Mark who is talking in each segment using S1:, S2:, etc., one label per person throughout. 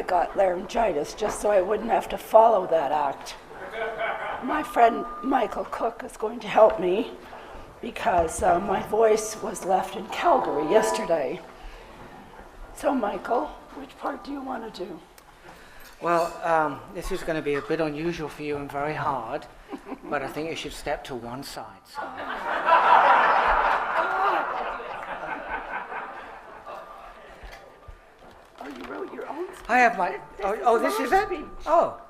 S1: I got laryngitis just so I wouldn't have to follow that act. My friend Michael Cook is going to help me because my voice was left in Calgary yesterday. So Michael, which part do you want to do?
S2: Well, this is going to be a bit unusual for you and very hard, but I think you should step to one side. So.
S1: Oh, you wrote your own speech?
S2: I have my... This is it?
S1: Speech.
S2: Oh,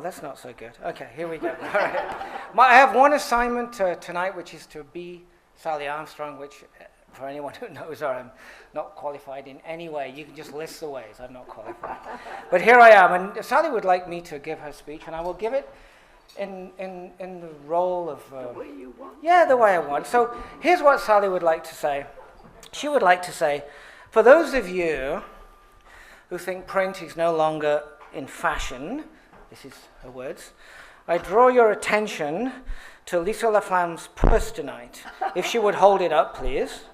S2: that's not so good. Okay, here we go. All right. I have one assignment tonight, which is to be Sally Armstrong, which, for anyone who knows her, I'm not qualified in any way. You can just list the ways I'm not qualified. But here I am, and Sally would like me to give her speech, and I will give it in the role of...
S1: the way you want.
S2: Yeah, the way I want. So here's what Sally would like to say. She would like to say, for those of you who think print is no longer in fashion, this is her words, I draw your attention to Lisa Laflamme's purse tonight. If she would hold it up, please.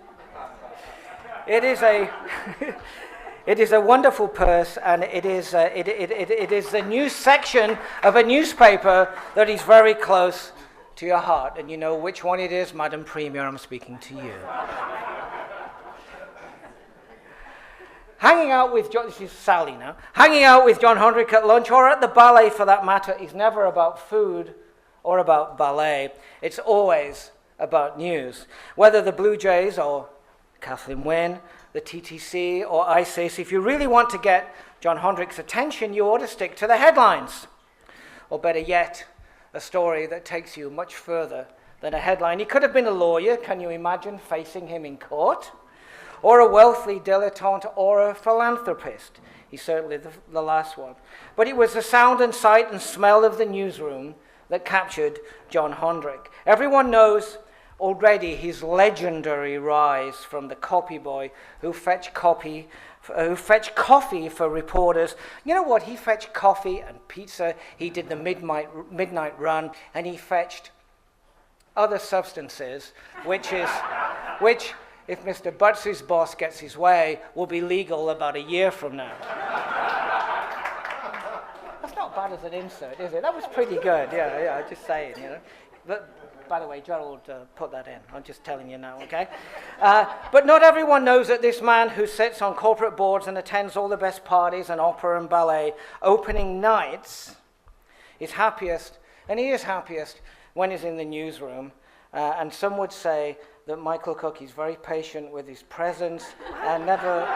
S2: It is a wonderful purse, and it is the news section of a newspaper that is very close to your heart. And you know which one it is, Madam Premier, I'm speaking to you. Hanging out with John, this is Sally now, hanging out with John Honderich at lunch, or at the ballet for that matter, is never about food or about ballet. It's always about news. Whether the Blue Jays or Kathleen Wynne, the TTC or ISIS, if you really want to get John Honderic's attention, you ought to stick to the headlines. Or better yet, a story that takes you much further than a headline. He could have been a lawyer, can you imagine facing him in court? Or a wealthy dilettante, or a philanthropist. He's certainly the last one. But it was the sound and sight and smell of the newsroom that captured John Honderich. Everyone knows already his legendary rise from the copy boy who fetched coffee for reporters. You know what? He fetched coffee and pizza. He did the midnight run, and he fetched other substances, which if Mr. Butts' boss gets his way, will be legal about a year from now. That's not bad as an insert, is it? That was pretty good, yeah, just saying, you know. But, by the way, Gerald put that in. I'm just telling you now, okay? But not everyone knows that this man who sits on corporate boards and attends all the best parties and opera and ballet opening nights is happiest, and he is happiest, when he's in the newsroom. And some would say that Michael Cook is very patient with his presence and never...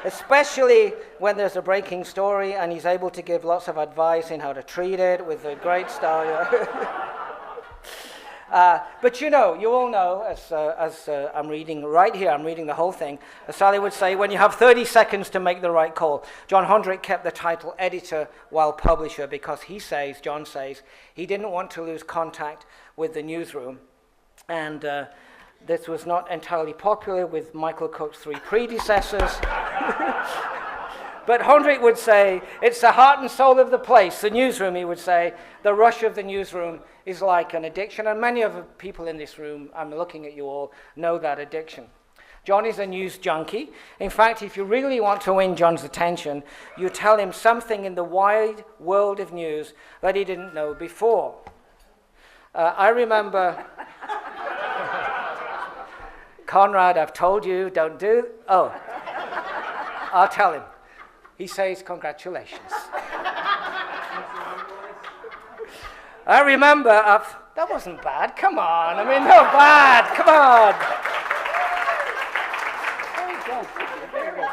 S2: especially when there's a breaking story and he's able to give lots of advice in how to treat it with a great style. But you know, you all know, as I'm reading right here, I'm reading the whole thing, as Sally would say, when you have 30 seconds to make the right call. John Honderich kept the title editor while publisher because John says, he didn't want to lose contact with the newsroom. And this was not entirely popular with Michael Cook's three predecessors. But Honderich would say, it's the heart and soul of the place. The newsroom, he would say, the rush of the newsroom is like an addiction. And many of the people in this room, I'm looking at you all, know that addiction. John is a news junkie. In fact, if you really want to win John's attention, you tell him something in the wide world of news that he didn't know before. I remember... Conrad, I've told you, don't do... Oh, I'll tell him. He says, congratulations. I remember, that wasn't bad, come on. I mean, not bad, come on. Very good.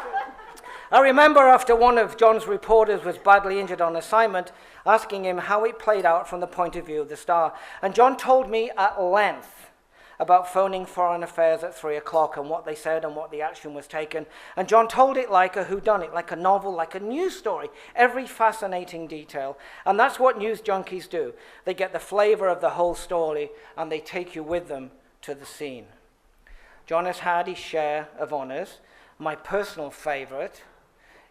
S2: I remember after one of John's reporters was badly injured on assignment, asking him how it played out from the point of view of the star. And John told me at length about phoning Foreign Affairs at 3 o'clock and what they said and what the action was taken. And John told it like a whodunit, like a novel, like a news story, every fascinating detail. And that's what news junkies do. They get the flavor of the whole story and they take you with them to the scene. John has had his share of honors. My personal favorite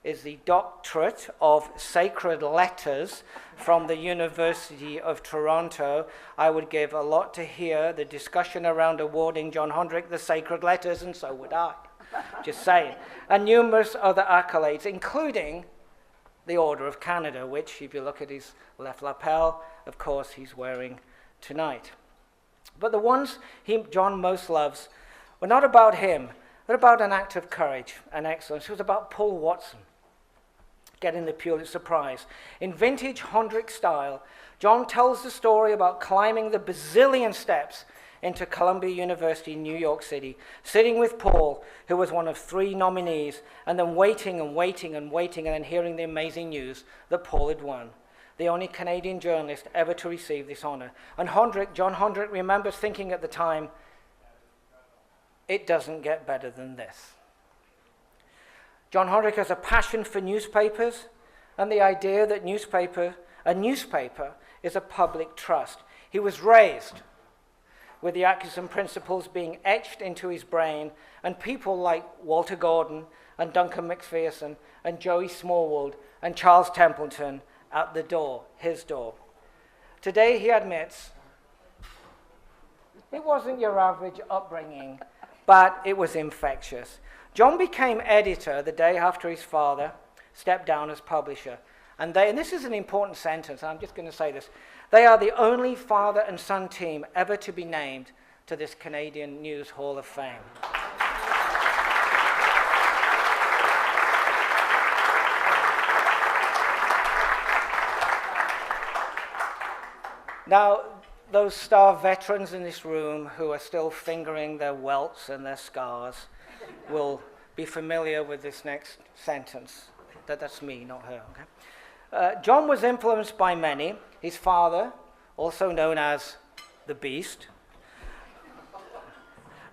S2: is the Doctorate of Sacred Letters from the University of Toronto. I would give a lot to hear the discussion around awarding John Honderich the Sacred Letters, and so would I. Just saying. And numerous other accolades, including the Order of Canada, which, if you look at his left lapel, of course, he's wearing tonight. But the ones John most loves were not about him. They're about an act of courage and excellence. It was about Paul Watson getting the Pulitzer Prize. In vintage Honderich style, John tells the story about climbing the bazillion steps into Columbia University in New York City, sitting with Paul, who was one of 3 nominees, and then waiting and waiting and waiting, and then hearing the amazing news that Paul had won, the only Canadian journalist ever to receive this honor. And John Honderich remembers thinking at the time, it doesn't get better than this. John Honderich has a passion for newspapers and the idea that a newspaper is a public trust. He was raised with the Atkinson principles being etched into his brain, and people like Walter Gordon and Duncan McPherson and Joey Smallwood and Charles Templeton at the door, his door. Today he admits it wasn't your average upbringing, but it was infectious. John became editor the day after his father stepped down as publisher. And this is an important sentence, and I'm just going to say this, they are the only father and son team ever to be named to this Canadian News Hall of Fame. Now, those Star veterans in this room who are still fingering their welts and their scars will be familiar with this next sentence. That's me, not her, okay? John was influenced by many. His father, also known as the Beast,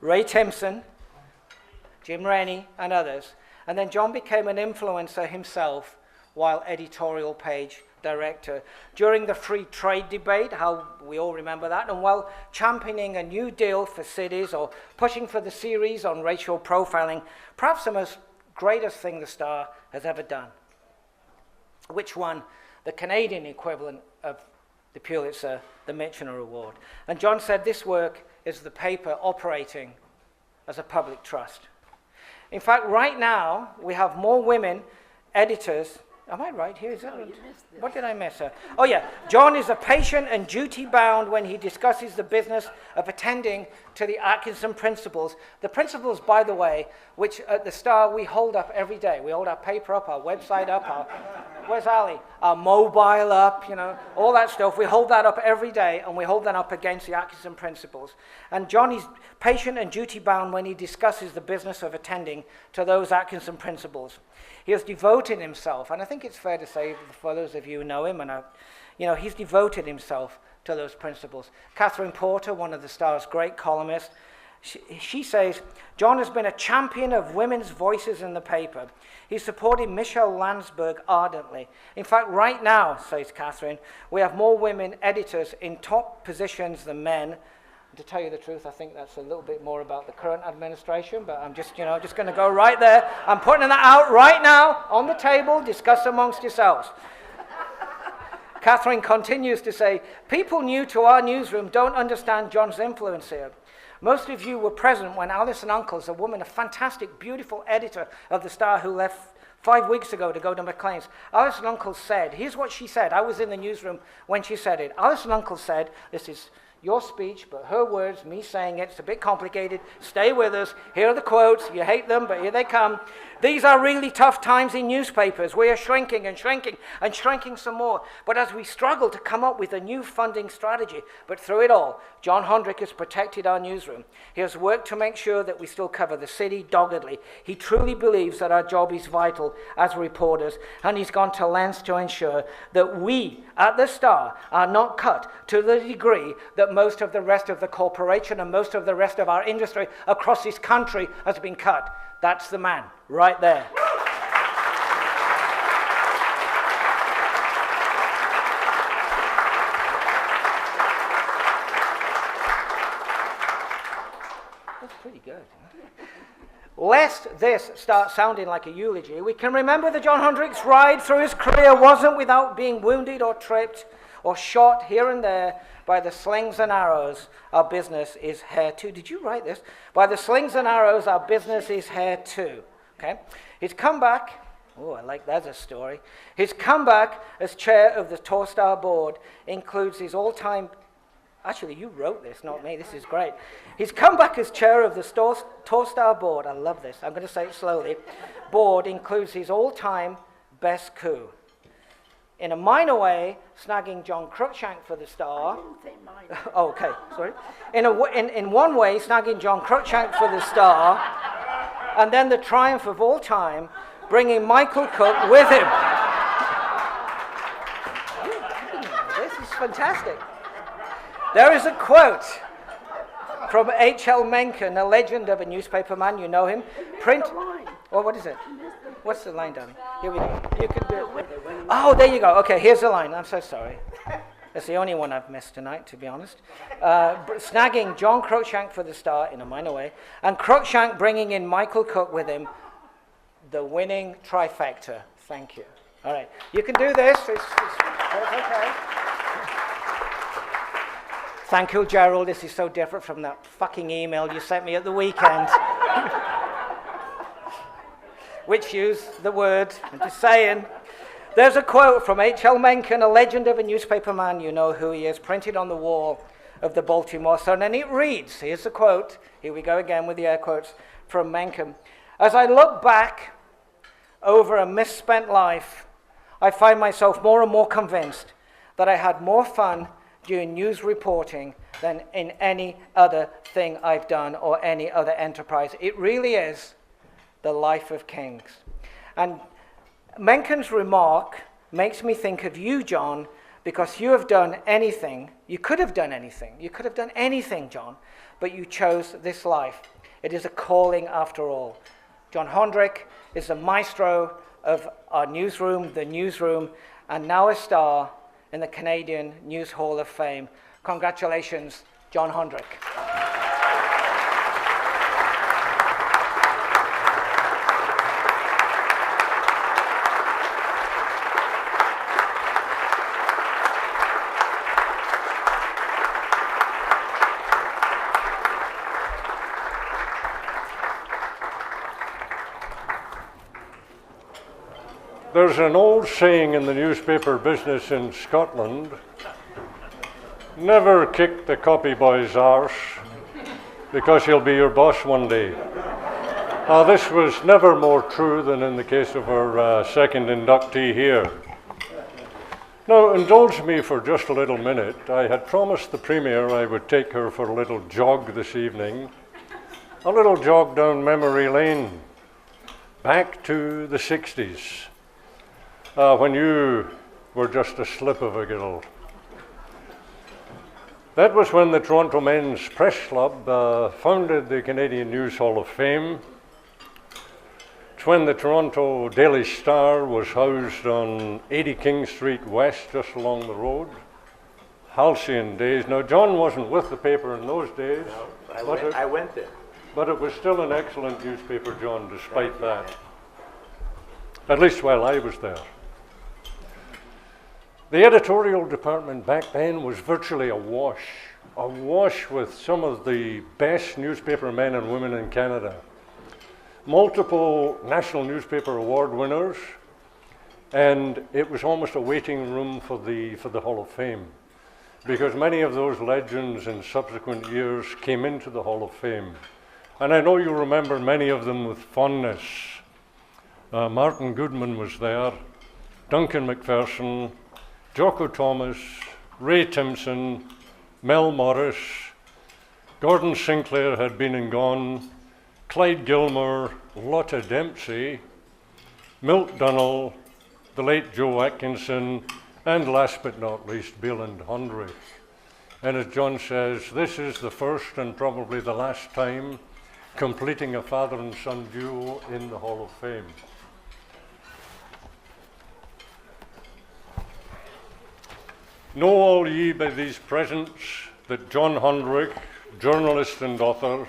S2: Ray Timpson, Jim Rennie, and others. And then John became an influencer himself while editorial page director during the free trade debate, how we all remember that, and while championing a new deal for cities or pushing for the series on racial profiling, perhaps the most greatest thing the Star has ever done, which won the Canadian equivalent of the Pulitzer, the Michener Award. And John said this work is the paper operating as a public trust. In fact, right now, we have more women editors. Am I right here? Is that what did I miss? Oh yeah, John is a patient and duty-bound when he discusses the business of attending to the Atkinson principles. The principles, by the way, which at the Star we hold up every day. We hold our paper up, our website up, where's Ali? Our mobile up, all that stuff. We hold that up every day, and we hold that up against the Atkinson principles. And John is patient and duty-bound when he discusses the business of attending to those Atkinson principles. He has devoted himself, and I think it's fair to say for those of you who know him, he's devoted himself to those principles. Catherine Porter, one of the Star's great columnists, she says, John has been a champion of women's voices in the paper. He supported Michelle Landsberg ardently. In fact, right now, says Catherine, we have more women editors in top positions than men. To tell you the truth, I think that's a little bit more about the current administration, but I'm just going to go right there. I'm putting that out right now on the table. Discuss amongst yourselves. Catherine continues to say, people new to our newsroom don't understand John's influence here. Most of you were present when Alison Uncles, a woman, a fantastic, beautiful editor of the Star who left 5 weeks ago to go to Maclean's. Alison Uncles said, here's what she said. I was in the newsroom when she said it. Alison Uncles said, this is your speech, but her words, me saying it, it's a bit complicated. Stay with us. Here are the quotes. You hate them, but here they come. These are really tough times in newspapers. We are shrinking and shrinking and shrinking some more. But as we struggle to come up with a new funding strategy, but through it all, John Honderich has protected our newsroom. He has worked to make sure that we still cover the city doggedly. He truly believes that our job is vital as reporters, and he's gone to lengths to ensure that we at the Star are not cut to the degree that most of the rest of the corporation and most of the rest of our industry across this country has been cut. That's the man right there. That's pretty good. Lest this starts sounding like a eulogy, we can remember that John Honderic's ride through his career wasn't without being wounded or tripped or shot here and there by the slings and arrows, our business is here too. Did you write this? By the slings and arrows, our business is here too. Okay? He's come back. Oh, I like that as a story. His comeback as chair of the Torstar board includes his all-time... Actually, you wrote this, not me. This is great. His comeback as chair of the Torstar board, I love this, I'm going to say it slowly, board includes his all-time best coup. In a minor way, snagging John Cruikshank for the Star.
S1: I didn't say mine.
S2: Oh, okay, sorry. In one way, snagging John Cruikshank for the Star, and then the triumph of all time, bringing Michael Cook with him. This is fantastic. There is a quote from H.L. Mencken, a legend of a newspaper man. You know him. Print. Oh, what is it? What's the line, darling? Here we go. You can do it. Oh, there you go. Okay, here's the line. I'm so sorry. That's the only one I've missed tonight, to be honest. Snagging John Cruikshank for the Star in a minor way, and Cruikshank bringing in Michael Cook with him. The winning trifecta. Thank you. All right. You can do this. It's okay. Thank you, Gerald. This is so different from that fucking email you sent me at the weekend. Which used the word, I'm just saying. There's a quote from H.L. Mencken, a legend of a newspaper man, you know who he is, printed on the wall of the Baltimore Sun. And it reads, here's the quote, here we go again with the air quotes from Mencken. As I look back over a misspent life, I find myself more and more convinced that I had more fun doing news reporting than in any other thing I've done or any other enterprise. It really is the life of kings. And Mencken's remark makes me think of you, John, because you have done anything. You could have done anything. You could have done anything, John, but you chose this life. It is a calling after all. John Honderich is the maestro of our newsroom, the newsroom, and now a star in the Canadian News Hall of Fame. Congratulations, John Honderich.
S3: There's an old saying in the newspaper business in Scotland, never kick the copy boy's arse because he'll be your boss one day. This was never more true than in the case of our second inductee here. Now, indulge me for just a little minute. I had promised the Premier I would take her for a little jog this evening, a little jog down memory lane, back to the 60s. When you were just a slip of a girl. That was when the Toronto Men's Press Club founded the Canadian News Hall of Fame. It's when the Toronto Daily Star was housed on 80 King Street West, just along the road. Halcyon days. Now, John wasn't with the paper in those days.
S4: No, I went there.
S3: But it was still an excellent newspaper, John, despite that. At least while I was there. The editorial department back then was virtually awash with some of the best newspaper men and women in Canada. Multiple National Newspaper Award winners, and it was almost a waiting room for the Hall of Fame, because many of those legends in subsequent years came into the Hall of Fame. And I know you remember many of them with fondness. Martin Goodman was there, Duncan McPherson, Jocko Thomas, Ray Timpson, Mel Morris, Gordon Sinclair had been and gone, Clyde Gilmore, Lotta Dempsey, Milt Dunnell, the late Joe Atkinson, and last but not least, Bill and Honderich. And as John says, this is the first and probably the last time completing a father and son duo in the Hall of Fame. Know all ye by these presents that John Honderich, journalist and author,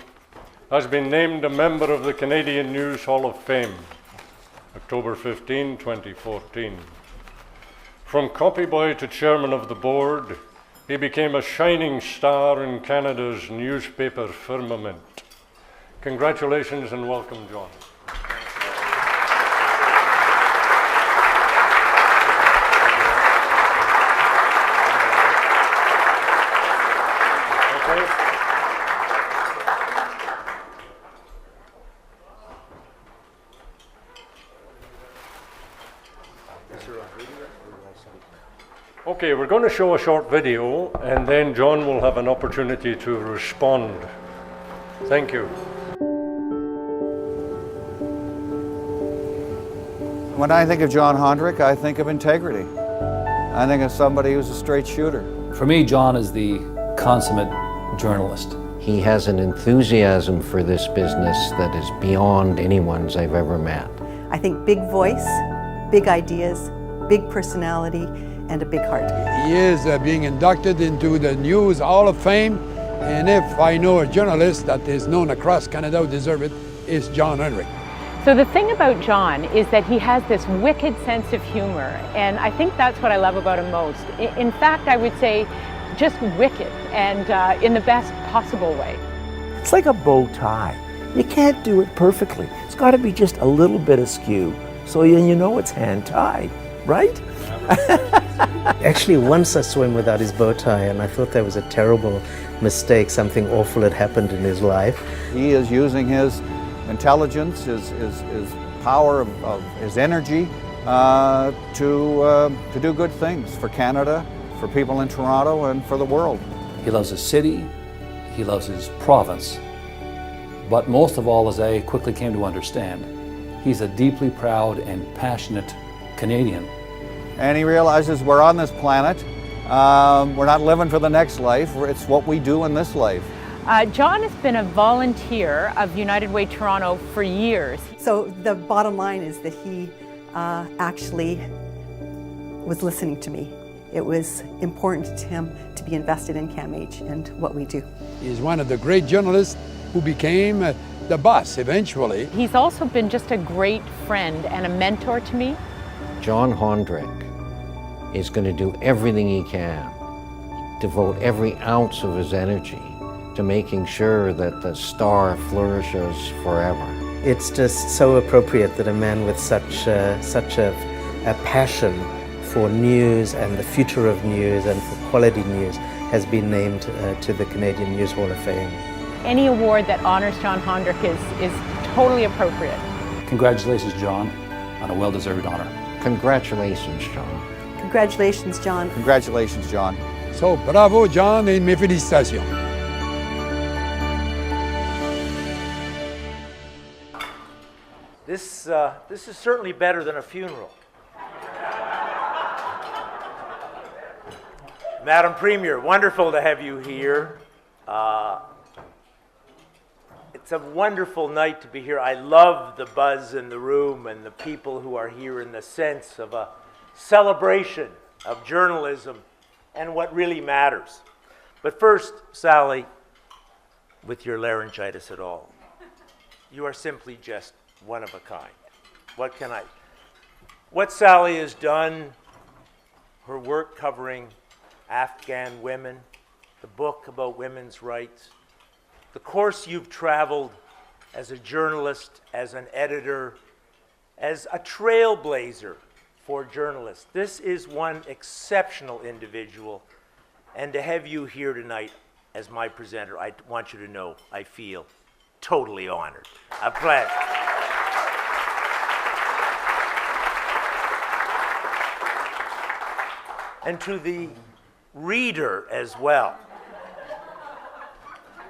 S3: has been named a member of the Canadian News Hall of Fame, October 15, 2014. From copyboy to chairman of the board, he became a shining star in Canada's newspaper firmament. Congratulations and welcome, John. Okay, we're going to show a short video, and then John will have an opportunity to respond. Thank you.
S5: When I think of John Honderich, I think of integrity. I think of somebody who's a straight shooter.
S6: For me, John is the consummate journalist.
S7: He has an enthusiasm for this business that is beyond anyone's I've ever met.
S8: I think big voice, big ideas, big personality, and a big heart.
S9: He is being inducted into the News Hall of Fame, and if I know a journalist that is known across Canada who deserves it, is John Honderich.
S10: So the thing about John is that he has this wicked sense of humor, and I think that's what I love about him most. In fact, I would say just wicked, and in the best possible way.
S11: It's like a bow tie. You can't do it perfectly. It's got to be just a little bit askew, so you know it's hand-tied, right?
S12: Actually, once I saw him without his bow tie, and I thought that was a terrible mistake. Something awful had happened in his life.
S5: He is using his intelligence, his power of his energy to do good things for Canada, for people in Toronto, and for the world.
S6: He loves his city, he loves his province, but most of all, as I quickly came to understand, he's a deeply proud and passionate Canadian.
S5: And he realizes we're on this planet. We're not living for the next life. It's what we do in this life.
S10: John has been a volunteer of United Way Toronto for years.
S8: So the bottom line is that he actually was listening to me. It was important to him to be invested in CAMH and what we do.
S9: He's one of the great journalists who became the boss eventually.
S10: He's also been just a great friend and a mentor to me.
S7: John Honderich is going to do everything he can, devote every ounce of his energy to making sure that the star flourishes forever.
S12: It's just so appropriate that a man with such a passion for news and the future of news and for quality news has been named to the Canadian News Hall of Fame.
S10: Any award that honors John Honderich is totally appropriate.
S6: Congratulations, John, on a well-deserved honor.
S7: Congratulations, John.
S8: Congratulations, John.
S5: Congratulations, John.
S9: So, bravo, John, et mes félicitations.
S4: This is certainly better than a funeral. Madam Premier, wonderful to have you here. It's a wonderful night to be here. I love the buzz in the room and the people who are here in the sense of a celebration of journalism and what really matters. But first, Sally, with your laryngitis at all, you are simply just one of a kind. What Sally has done, her work covering Afghan women, the book about women's rights, the course you've traveled as a journalist, as an editor, as a trailblazer for journalists. This is one exceptional individual, and to have you here tonight as my presenter, I want you to know I feel totally honored. A pleasure. And to the reader as well.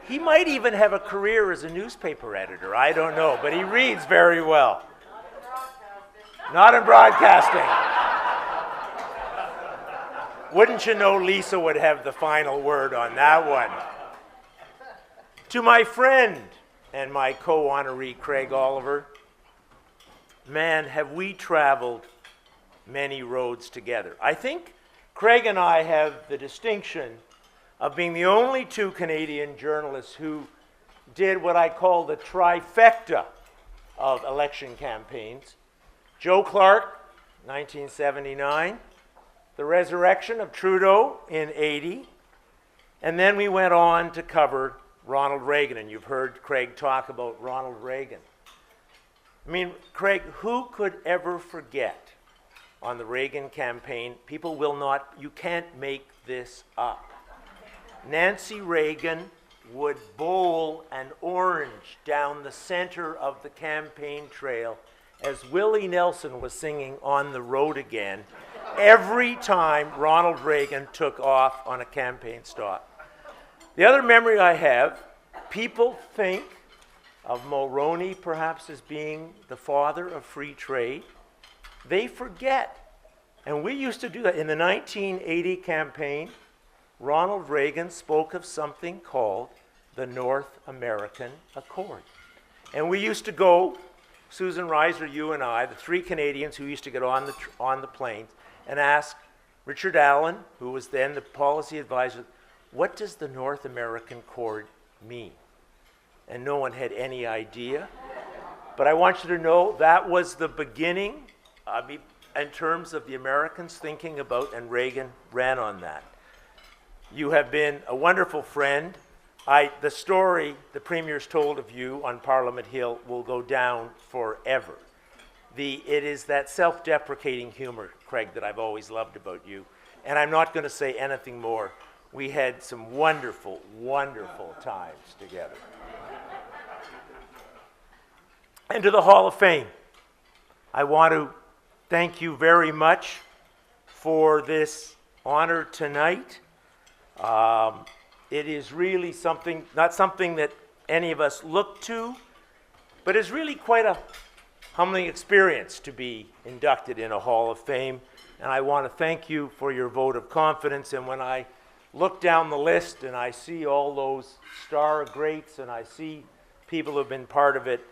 S4: He might even have a career as a newspaper editor, I don't know, but he reads very well. Not in broadcasting. Wouldn't you know Lisa would have the final word on that one. To my friend and my co-honoree, Craig Oliver, man, have we traveled many roads together. I think Craig and I have the distinction of being the only two Canadian journalists who did what I call the trifecta of election campaigns. Joe Clark, 1979, the resurrection of Trudeau in 80, and then we went on to cover Ronald Reagan, and you've heard Craig talk about Ronald Reagan. I mean, Craig, who could ever forget on the Reagan campaign? People will not, you can't make this up. Nancy Reagan would bowl an orange down the center of the campaign trail as Willie Nelson was singing On the Road Again every time Ronald Reagan took off on a campaign stop. The other memory I have, people think of Mulroney perhaps as being the father of free trade. They forget, and we used to do that. In the 1980 campaign, Ronald Reagan spoke of something called the North American Accord. And we used to go, Susan Reiser, you and I, the three Canadians who used to get on the planes, and ask Richard Allen, who was then the policy advisor, what does the North American Accord mean? And no one had any idea. But I want you to know that was the beginning in terms of the Americans thinking about, and Reagan ran on that. You have been a wonderful friend. The story the Premier's told of you on Parliament Hill will go down forever. It is that self-deprecating humor, Craig, that I've always loved about you. And I'm not going to say anything more. We had some wonderful, wonderful times together. And to the Hall of Fame, I want to thank you very much for this honor tonight. It is really something, not something that any of us look to, but it's really quite a humbling experience to be inducted in a Hall of Fame. And I want to thank you for your vote of confidence. And when I look down the list and I see all those star greats and I see people who have been part of it,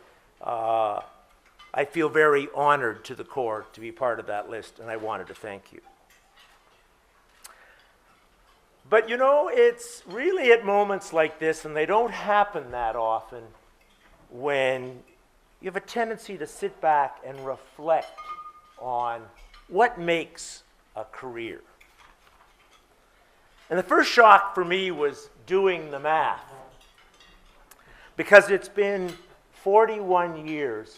S4: I feel very honored to the core to be part of that list, and I wanted to thank you. But you know, it's really at moments like this, and they don't happen that often, when you have a tendency to sit back and reflect on what makes a career. And the first shock for me was doing the math, because it's been 41 years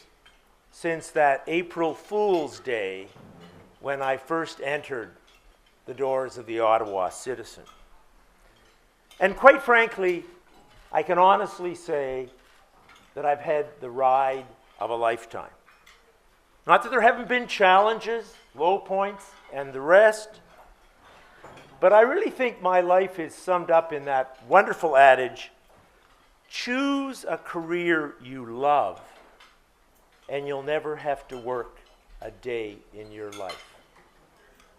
S4: since that April Fool's Day when I first entered the doors of the Ottawa Citizen. And quite frankly, I can honestly say that I've had the ride of a lifetime. Not that there haven't been challenges, low points, and the rest, but I really think my life is summed up in that wonderful adage, choose a career you love, and you'll never have to work a day in your life.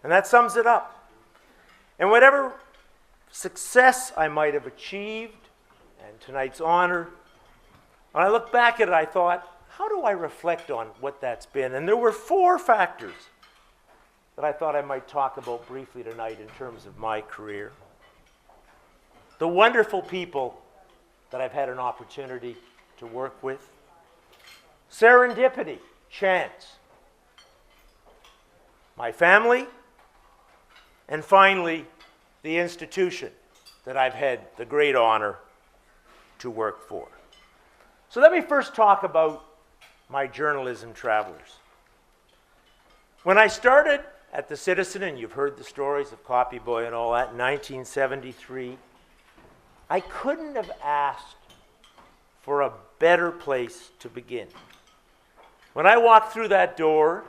S4: And that sums it up. And whatever success I might have achieved, and tonight's honor, when I look back at it, I thought, how do I reflect on what that's been? And there were 4 factors that I thought I might talk about briefly tonight in terms of my career. The wonderful people that I've had an opportunity to work with. Serendipity, chance. My family. And finally, the institution that I've had the great honor to work for. So let me first talk about my journalism travelers. When I started at the Citizen, and you've heard the stories of Copy Boy and all that, in 1973, I couldn't have asked for a better place to begin. When I walked through that door,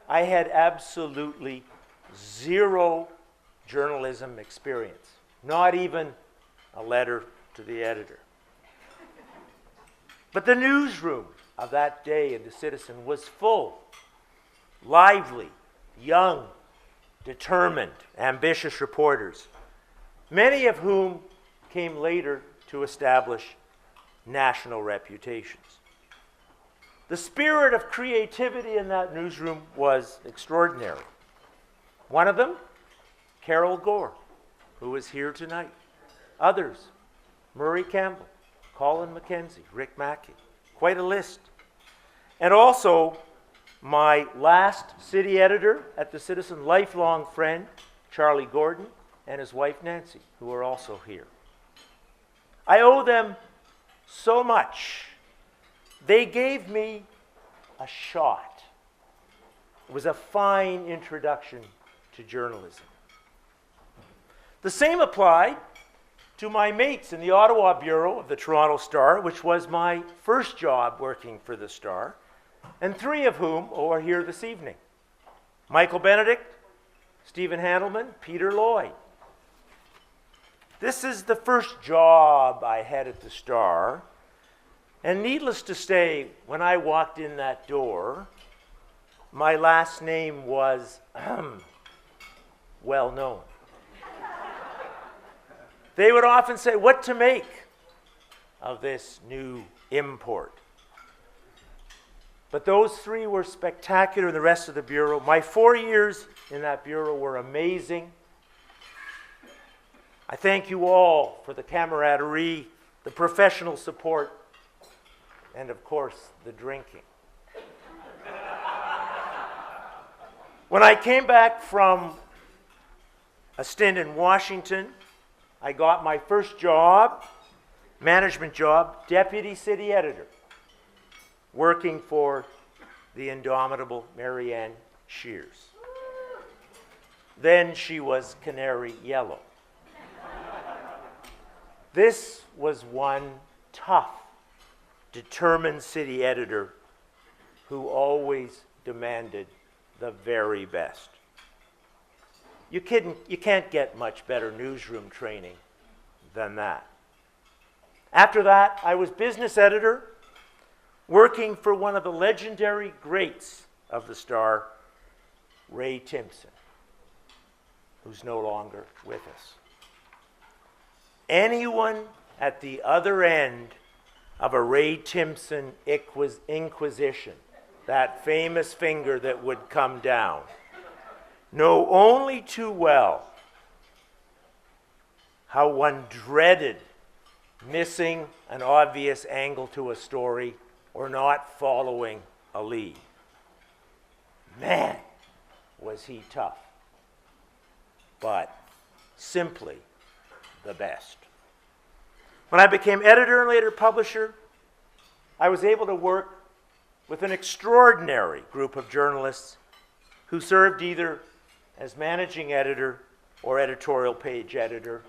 S4: I had absolutely zero journalism experience, not even a letter to the editor. But the newsroom of that day in the Citizen was full, lively, young, determined, ambitious reporters, many of whom came later to establish national reputations. The spirit of creativity in that newsroom was extraordinary. One of them, Carol Gore, who is here tonight. Others, Murray Campbell, Colin McKenzie, Rick Mackey. Quite a list. And also, my last city editor at the Citizen, lifelong friend, Charlie Gordon, and his wife Nancy, who are also here. I owe them so much. They gave me a shot. It was a fine introduction to journalism. The same applied to my mates in the Ottawa Bureau of the Toronto Star, which was my first job working for the Star, and three of whom are here this evening. Michael Benedict, Stephen Handelman, Peter Lloyd. This is the first job I had at the Star, and needless to say, when I walked in that door, my last name was well known. They would often say, what to make of this new import? But those three were spectacular, and the rest of the Bureau. My 4 years in that Bureau were amazing. I thank you all for the camaraderie, the professional support, and of course, the drinking. When I came back from a stint in Washington, I got my first job, management job, deputy city editor, working for the indomitable Marianne Shears. Then she was canary yellow. This was one tough, determined city editor who always demanded the very best. You can't get much better newsroom training than that. After that, I was business editor, working for one of the legendary greats of the Star, Ray Timpson, who's no longer with us. Anyone at the other end of a Ray Timpson inquisition, that famous finger that would come down, know only too well how one dreaded missing an obvious angle to a story or not following a lead. Man, was he tough, but simply the best. When I became editor and later publisher, I was able to work with an extraordinary group of journalists who served either as managing editor or editorial page editor,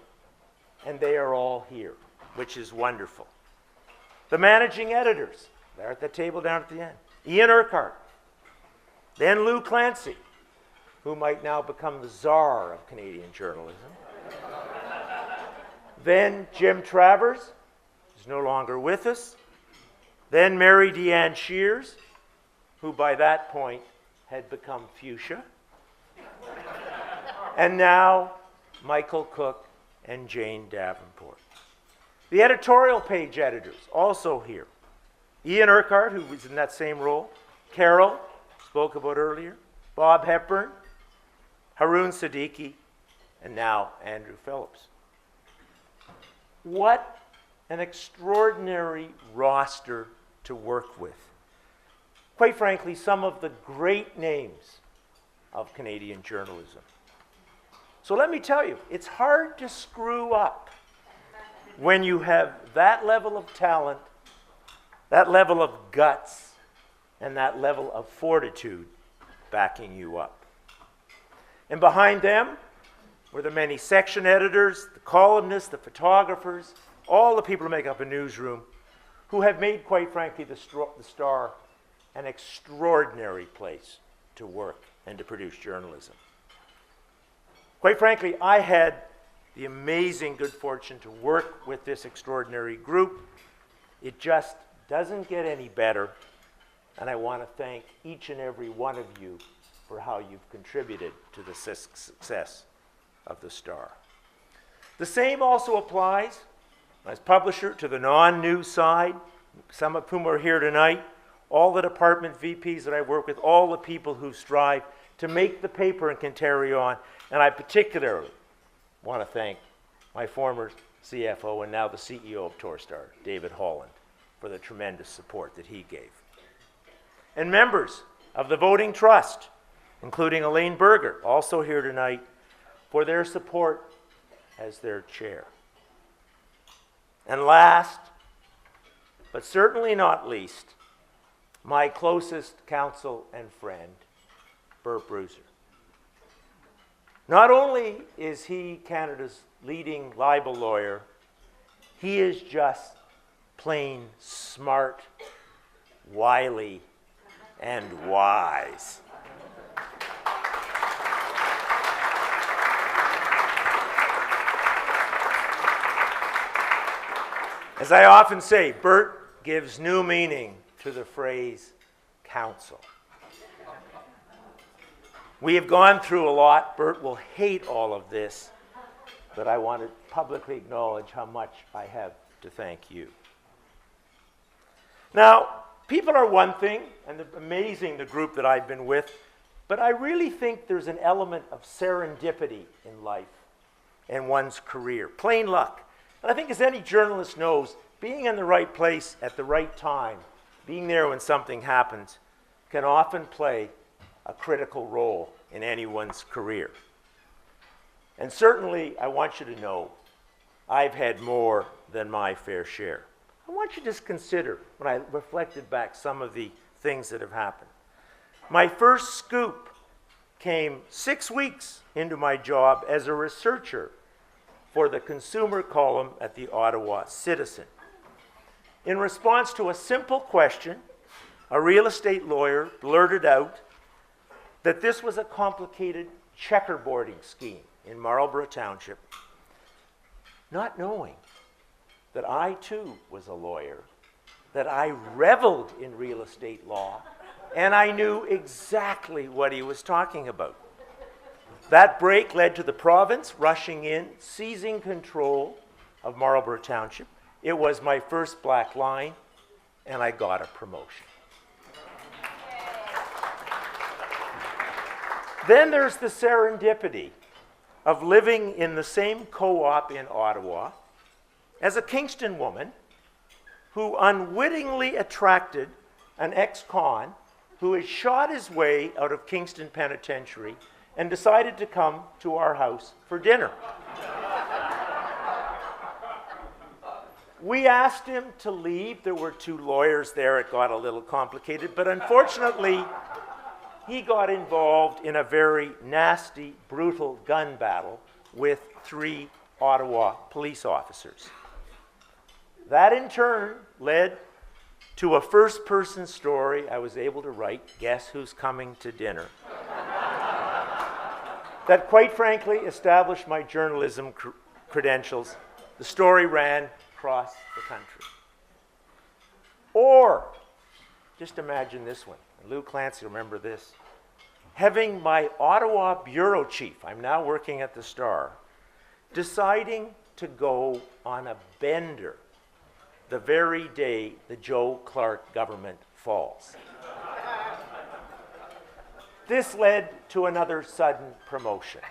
S4: and they are all here, which is wonderful. The managing editors, they're at the table down at the end. Ian Urquhart, then Lou Clancy, who might now become the czar of Canadian journalism. Then Jim Travers, who's no longer with us. Then Mary Deanne Shears, who by that point had become fuchsia. And now Michael Cook and Jane Davenport. The editorial page editors, also here. Ian Urquhart, who was in that same role. Carol, spoke about earlier. Bob Hepburn. Haroon Siddiqui. And now Andrew Phillips. What an extraordinary roster to work with. Quite frankly, some of the great names of Canadian journalism. So let me tell you, it's hard to screw up when you have that level of talent, that level of guts, and that level of fortitude backing you up. And behind them were the many section editors, the columnists, the photographers, all the people who make up a newsroom, who have made, quite frankly, the Star an extraordinary place to work and to produce journalism. Quite frankly, I had the amazing good fortune to work with this extraordinary group. It just doesn't get any better, and I want to thank each and every one of you for how you've contributed to the success of the Star. The same also applies, as publisher, to the non-news side, some of whom are here tonight, all the department VPs that I work with, all the people who strive to make the paper and can carry on. And I particularly want to thank my former CFO and now the CEO of Torstar, David Holland, for the tremendous support that he gave. And members of the Voting Trust, including Elaine Berger, also here tonight, for their support as their chair. And last, but certainly not least, my closest counsel and friend, Bert Bruiser. Not only is he Canada's leading libel lawyer, he is just plain smart, wily, and wise. As I often say, Bert gives new meaning to the phrase counsel. We have gone through a lot. Bert will hate all of this, but I want to publicly acknowledge how much I have to thank you. Now, people are one thing, and amazing the group that I've been with, but I really think there's an element of serendipity in life and one's career, plain luck. And I think as any journalist knows, being in the right place at the right time, being there when something happens, can often play a critical role in anyone's career. And certainly, I want you to know, I've had more than my fair share. I want you to just consider, when I reflected back some of the things that have happened. My first scoop came 6 weeks into my job as a researcher for the consumer column at the Ottawa Citizen. In response to a simple question, a real estate lawyer blurted out that this was a complicated checkerboarding scheme in Marlborough Township, not knowing that I too was a lawyer, that I reveled in real estate law, and I knew exactly what he was talking about. That break led to the province rushing in, seizing control of Marlborough Township. It was my first black line, and I got a promotion. Then there's the serendipity of living in the same co-op in Ottawa as a Kingston woman who unwittingly attracted an ex-con who had shot his way out of Kingston Penitentiary and decided to come to our house for dinner. We asked him to leave. There were 2 lawyers there. It got a little complicated, but unfortunately, he got involved in a very nasty, brutal gun battle with 3 Ottawa police officers. That in turn led to a first-person story I was able to write, Guess Who's Coming to Dinner, that quite frankly established my journalism credentials. The story ran across the country. Or, just imagine this one. Lou Clancy, remember this. Having my Ottawa bureau chief, I'm now working at the Star, deciding to go on a bender the very day the Joe Clark government falls. This led to another sudden promotion.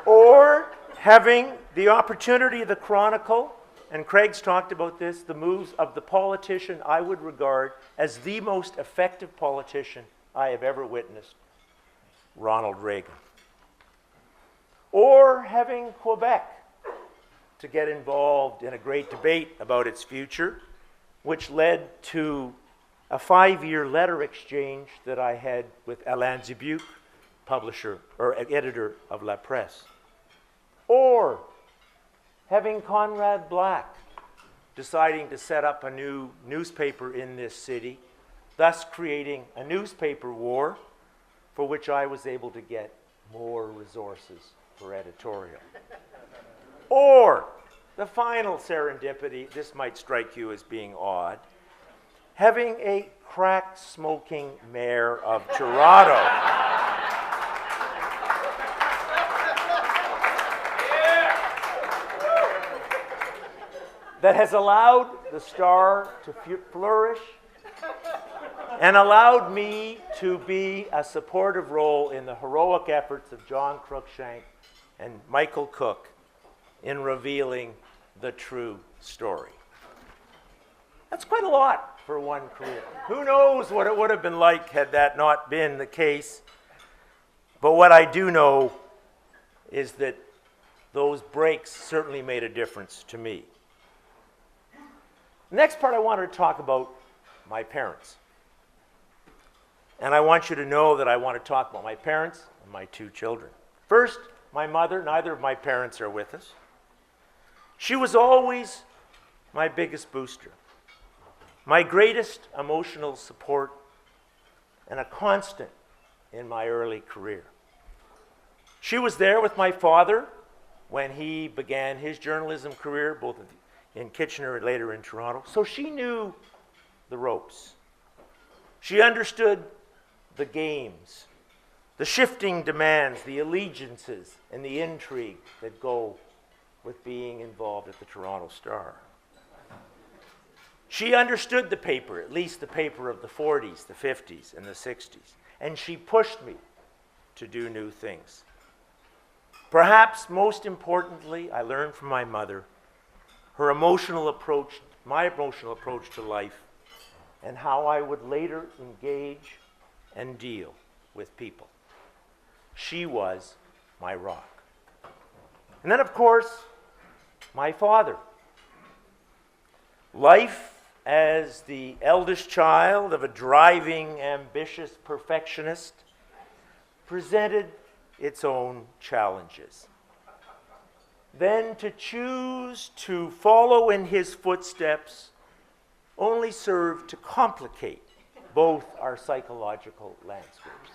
S4: Or having the opportunity of the Chronicle, and Craig's talked about this, the moves of the politician I would regard as the most effective politician I have ever witnessed, Ronald Reagan. Or having Quebec to get involved in a great debate about its future, which led to a 5-year letter exchange that I had with Alain Dubuc, publisher or editor of La Presse. Or having Conrad Black deciding to set up a new newspaper in this city, thus creating a newspaper war for which I was able to get more resources for editorial. Or the final serendipity, this might strike you as being odd, having a crack-smoking mayor of Toronto. That has allowed the Star to flourish and allowed me to be a supportive role in the heroic efforts of John Cruikshank and Michael Cook in revealing the true story. That's quite a lot for one career. Who knows what it would have been like had that not been the case. But what I do know is that those breaks certainly made a difference to me. The next part I wanted to talk about my parents. And I want you to know that I want to talk about my parents and my two children. First, my mother. Neither of my parents are with us. She was always my biggest booster, my greatest emotional support, and a constant in my early career. She was there with my father when he began his journalism career, both in Kitchener and later in Toronto. So she knew the ropes. She understood the games, the shifting demands, the allegiances, and the intrigue that go with being involved at the Toronto Star. She understood the paper, at least the paper of the 40s, the 50s, and the 60s, and she pushed me to do new things. Perhaps most importantly, I learned from my mother her emotional approach, my emotional approach to life, and how I would later engage and deal with people. She was my rock. And then, of course, my father. Life as the eldest child of a driving, ambitious perfectionist presented its own challenges. Then to choose to follow in his footsteps only served to complicate both our psychological landscapes.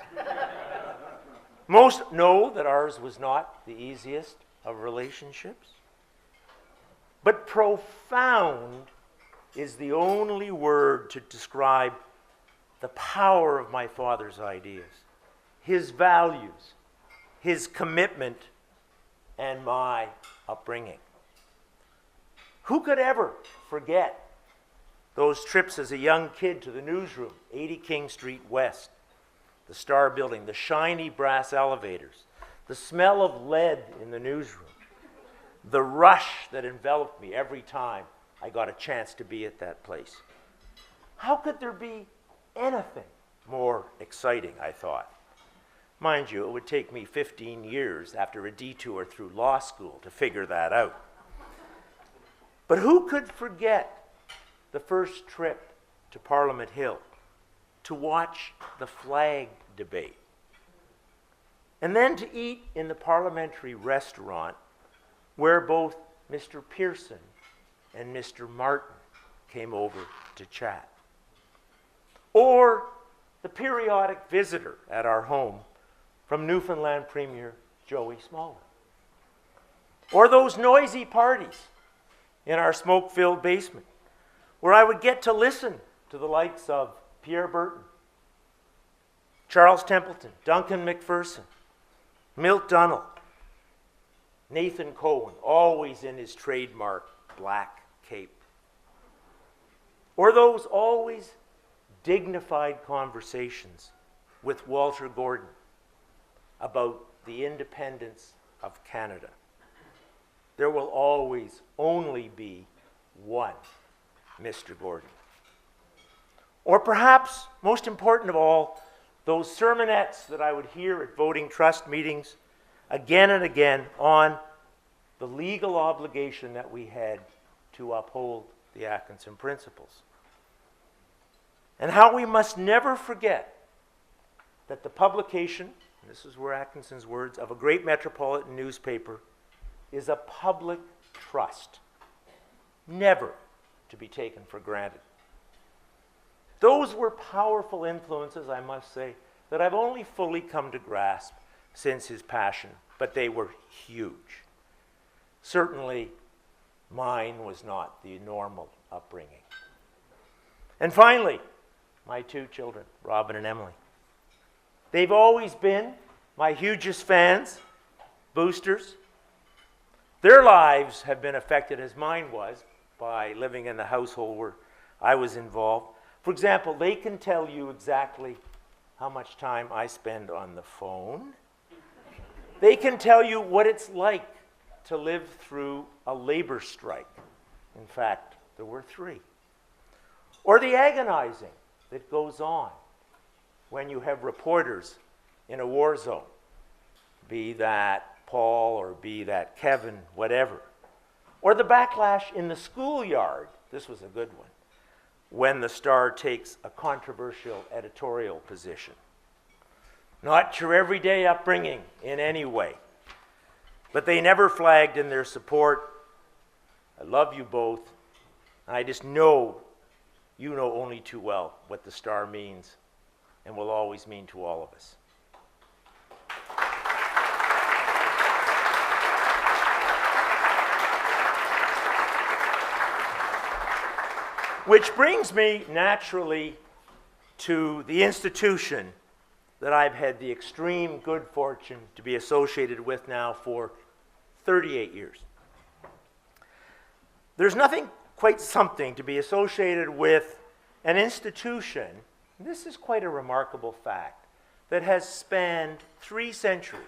S4: Most know that ours was not the easiest of relationships, but profound is the only word to describe the power of my father's ideas, his values, his commitment, and my upbringing. Who could ever forget those trips as a young kid to the newsroom, 80 King Street West, the Star Building, the shiny brass elevators, the smell of lead in the newsroom, the rush that enveloped me every time I got a chance to be at that place. How could there be anything more exciting, I thought? Mind you, it would take me 15 years after a detour through law school to figure that out. But who could forget the first trip to Parliament Hill to watch the flag debate, and then to eat in the parliamentary restaurant where both Mr. Pearson and Mr. Martin came over to chat, or the periodic visitor at our home from Newfoundland Premier Joey Smallwood, or those noisy parties in our smoke-filled basement where I would get to listen to the likes of Pierre Burton, Charles Templeton, Duncan McPherson, Milt Dunnell, Nathan Cohen, always in his trademark black cape. Or those always dignified conversations with Walter Gordon about the independence of Canada. There will always only be one Mr. Gordon. Or perhaps, most important of all, those sermonettes that I would hear at voting trust meetings again and again on the legal obligation that we had to uphold the Atkinson Principles. And how we must never forget that the publication, and this is where Atkinson's words, of a great metropolitan newspaper is a public trust, never to be taken for granted. Those were powerful influences, I must say, that I've only fully come to grasp since his passion, but they were huge. Certainly, mine was not the normal upbringing. And finally, my two children, Robin and Emily. They've always been my hugest fans, boosters. Their lives have been affected, as mine was, by living in the household where I was involved. For example, they can tell you exactly how much time I spend on the phone. They can tell you what it's like to live through a labor strike. In fact, there were 3. or the agonizing that goes on when you have reporters in a war zone, be that Paul or be that Kevin, whatever, or the backlash in the schoolyard, this was a good one, when the Star takes a controversial editorial position. Not your everyday upbringing in any way, but they never flagged in their support. I love you both. I just know you know only too well what the Star means and will always mean to all of us. Which brings me naturally to the institution that I've had the extreme good fortune to be associated with now for 38 years. There's nothing quite something to be associated with an institution, and this is quite a remarkable fact, that has spanned 3 centuries.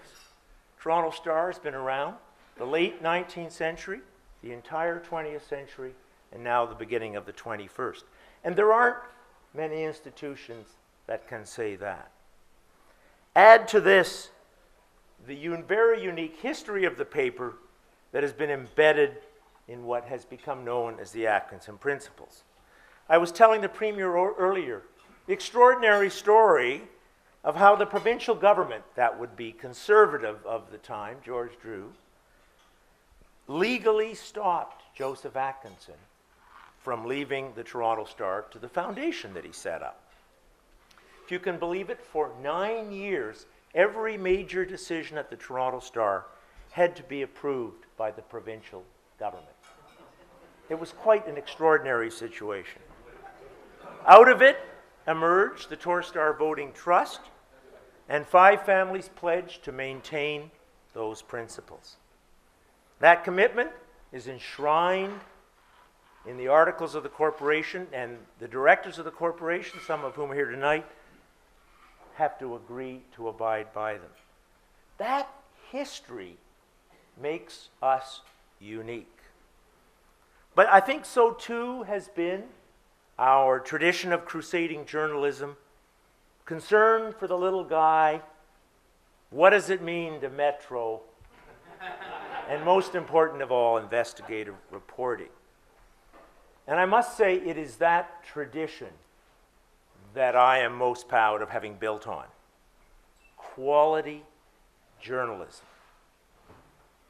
S4: Toronto Star has been around the late 19th century, the entire 20th century, and now the beginning of the 21st. And there aren't many institutions that can say that. Add to this the very unique history of the paper that has been embedded in what has become known as the Atkinson Principles. I was telling the Premier earlier the extraordinary story of how the provincial government, that would be conservative of the time, George Drew, legally stopped Joseph Atkinson from leaving the Toronto Star to the foundation that he set up. If you can believe it, for 9 years, every major decision at the Toronto Star had to be approved by the provincial government. It was quite an extraordinary situation. Out of it emerged the Toronto Star Voting Trust, and 5 families pledged to maintain those principles. That commitment is enshrined in the articles of the corporation, and the directors of the corporation, some of whom are here tonight, have to agree to abide by them. That history makes us unique. But I think so too has been our tradition of crusading journalism, concern for the little guy, what does it mean to Metro, and most important of all, investigative reporting. And I must say, it is that tradition that I am most proud of having built on. Quality journalism.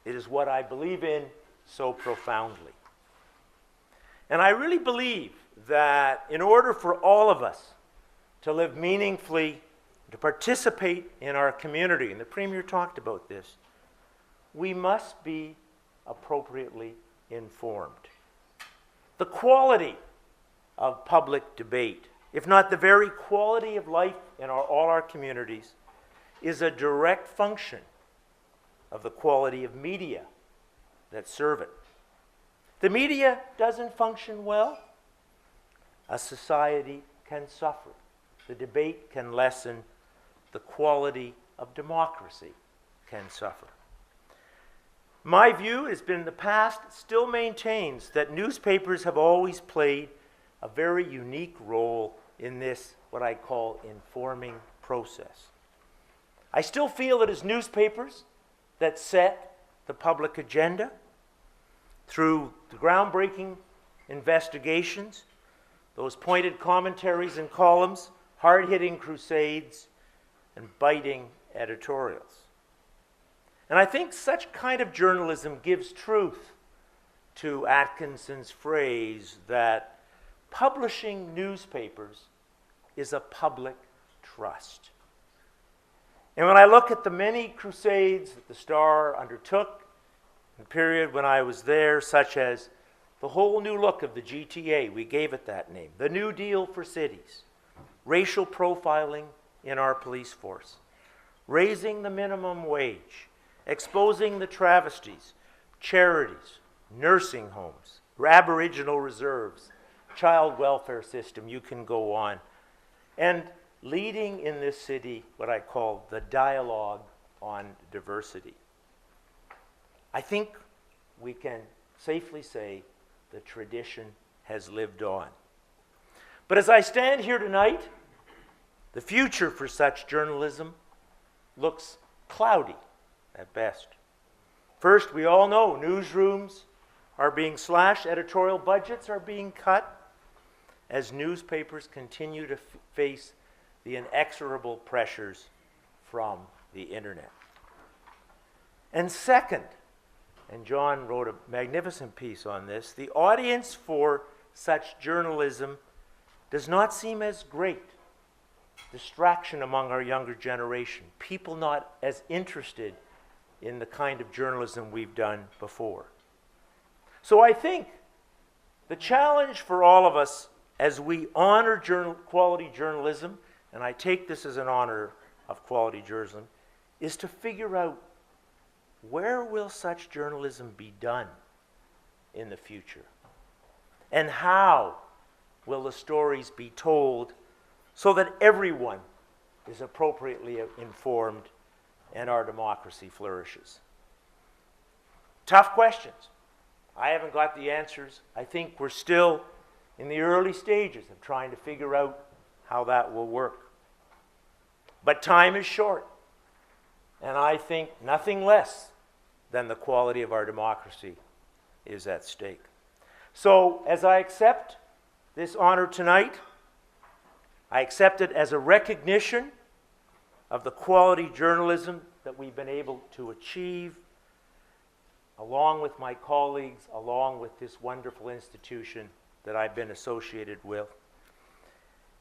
S4: It is what I believe in so profoundly. And I really believe that in order for all of us to live meaningfully, to participate in our community, and the Premier talked about this, we must be appropriately informed. The quality of public debate, if not the very quality of life in all our communities, is a direct function of the quality of media that serve it. The media doesn't function well, a society can suffer. The debate can lessen, the quality of democracy can suffer. My view has been in the past, still maintains that newspapers have always played a very unique role in this, what I call, informing process. I still feel it is newspapers that set the public agenda through the groundbreaking investigations, those pointed commentaries and columns, hard-hitting crusades, and biting editorials. And I think such kind of journalism gives truth to Atkinson's phrase that publishing newspapers is a public trust. And when I look at the many crusades that the Star undertook in the period when I was there, such as the whole new look of the GTA, we gave it that name, the New Deal for cities, racial profiling in our police force, raising the minimum wage, exposing the travesties, charities, nursing homes, Aboriginal reserves, child welfare system, you can go on, and leading in this city what I call the dialogue on diversity. I think we can safely say the tradition has lived on. But as I stand here tonight, the future for such journalism looks cloudy at best. First, we all know newsrooms are being slashed, editorial budgets are being cut as newspapers continue to face the inexorable pressures from the internet. And second, and John wrote a magnificent piece on this, the audience for such journalism does not seem as great. Distraction among our younger generation, people not as interested in the kind of journalism we've done before. So I think the challenge for all of us as we honor quality journalism, and I take this as an honor of quality journalism, is to figure out where will such journalism be done in the future? And how will the stories be told so that everyone is appropriately informed and our democracy flourishes? Tough questions. I haven't got the answers. I think we're still in the early stages of trying to figure out how that will work. But time is short, and I think nothing less than the quality of our democracy is at stake. So, as I accept this honor tonight, I accept it as a recognition of the quality journalism that we've been able to achieve, along with my colleagues, along with this wonderful institution that I've been associated with.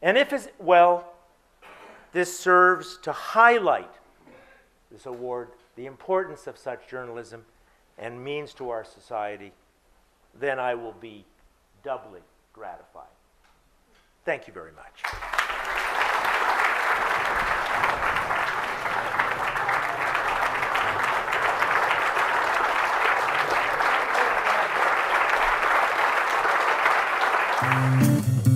S4: And if as well, this serves to highlight this award, the importance of such journalism and means to our society, then I will be doubly gratified. Thank you very much.
S13: Thank you.